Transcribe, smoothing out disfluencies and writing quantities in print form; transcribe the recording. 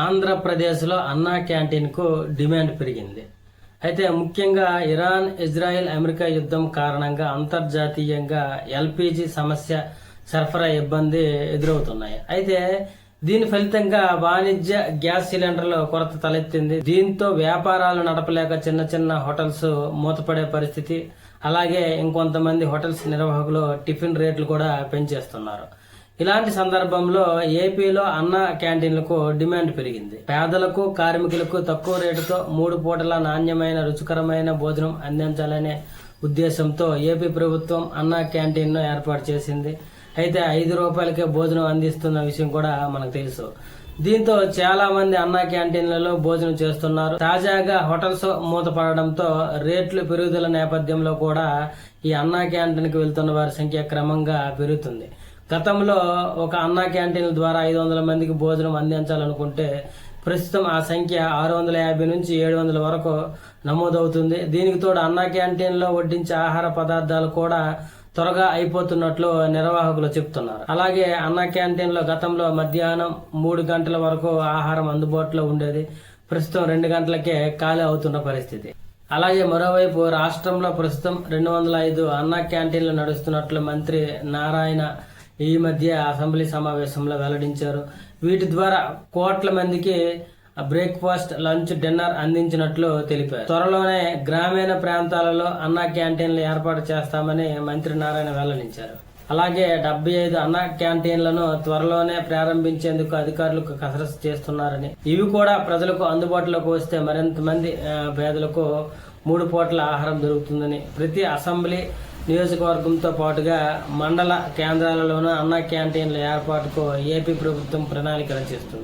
ఆంధ్రప్రదేశ్లో అన్నా క్యాంటీన్కు డిమాండ్ పెరిగింది. అయితే ముఖ్యంగా ఇరాన్, ఇజ్రాయెల్, అమెరికా యుద్ధం కారణంగా అంతర్జాతీయంగా ఎల్పీజీ సమస్య, సరఫరా ఇబ్బంది ఎదురవుతున్నాయి. అయితే దీని ఫలితంగా వాణిజ్య గ్యాస్ సిలిండర్ల కొరత తలెత్తింది. దీంతో వ్యాపారాలు నడపలేక చిన్న చిన్న హోటల్స్ మూతపడే పరిస్థితి. అలాగే ఇంకొంతమంది హోటల్స్ నిర్వాహకులు టిఫిన్ రేట్లు కూడా పెంచేస్తున్నారు. ఇలాంటి సందర్భంలో ఏపీలో అన్న క్యాంటీన్లకు డిమాండ్ పెరిగింది. పేదలకు, కార్మికులకు తక్కువ రేటుతో 3 పూటల నాణ్యమైన, రుచికరమైన భోజనం అందించాలనే ఉద్దేశంతో ఏపీ ప్రభుత్వం అన్న క్యాంటీన్ను ఏర్పాటు చేసింది. అయితే 5 రూపాయలకే భోజనం అందిస్తున్న విషయం కూడా మనకు తెలుసు. దీంతో చాలా మంది అన్న క్యాంటీన్లలో భోజనం చేస్తున్నారు. తాజాగా హోటల్స్ మూతపడడంతో రేట్లు పెరుగుదల నేపథ్యంలో కూడా ఈ అన్న క్యాంటీన్కి వెళ్తున్న వారి సంఖ్య క్రమంగా పెరుగుతుంది. గతంలో ఒక అన్నా క్యాంటీన్ల ద్వారా 500 మందికి భోజనం అందించాలనుకుంటే ప్రస్తుతం ఆ సంఖ్య 650 నుంచి 700 వరకు నమోదవుతుంది. దీనికి తోడు అన్నా క్యాంటీన్లో వడ్డించే ఆహార పదార్థాలు కూడా త్వరగా అయిపోతున్నట్లు నిర్వాహకులు చెబుతున్నారు. అలాగే అన్నా క్యాంటీన్లో గతంలో మధ్యాహ్నం 3 గంటల వరకు ఆహారం అందుబాటులో ఉండేది. ప్రస్తుతం 2 గంటలకే ఖాళీ అవుతున్న పరిస్థితి. అలాగే మరోవైపు రాష్ట్రంలో ప్రస్తుతం 205 అన్నా క్యాంటీన్లు నడుస్తున్నట్లు మంత్రి నారాయణ ఈ మధ్య అసెంబ్లీ సమావేశంలో వెల్లడించారు. వీటి ద్వారా కోట్ల మందికి బ్రేక్ఫాస్ట్, లంచ్, డిన్నర్ అందించినట్లు తెలిపారు. త్వరలోనే గ్రామీణ ప్రాంతాలలో అన్నా క్యాంటీన్లు ఏర్పాటు చేస్తామని మంత్రి నారాయణ వెల్లడించారు. అలాగే 75 అన్నా క్యాంటీన్లను త్వరలోనే ప్రారంభించేందుకు అధికారులకు కసరత్తు చేస్తున్నారని, ఇవి కూడా ప్రజలకు అందుబాటులోకి వస్తే మరింత మంది పేదలకు 3 పూటల ఆహారం దొరుకుతుందని, ప్రతి అసెంబ్లీ నియోజకవర్గంతో పాటుగా మండల కేంద్రాలలోనూ అన్నా క్యాంటీన్ల ఏర్పాటుకు ఏపీ ప్రభుత్వం ప్రణాళిక రచిస్తుంది.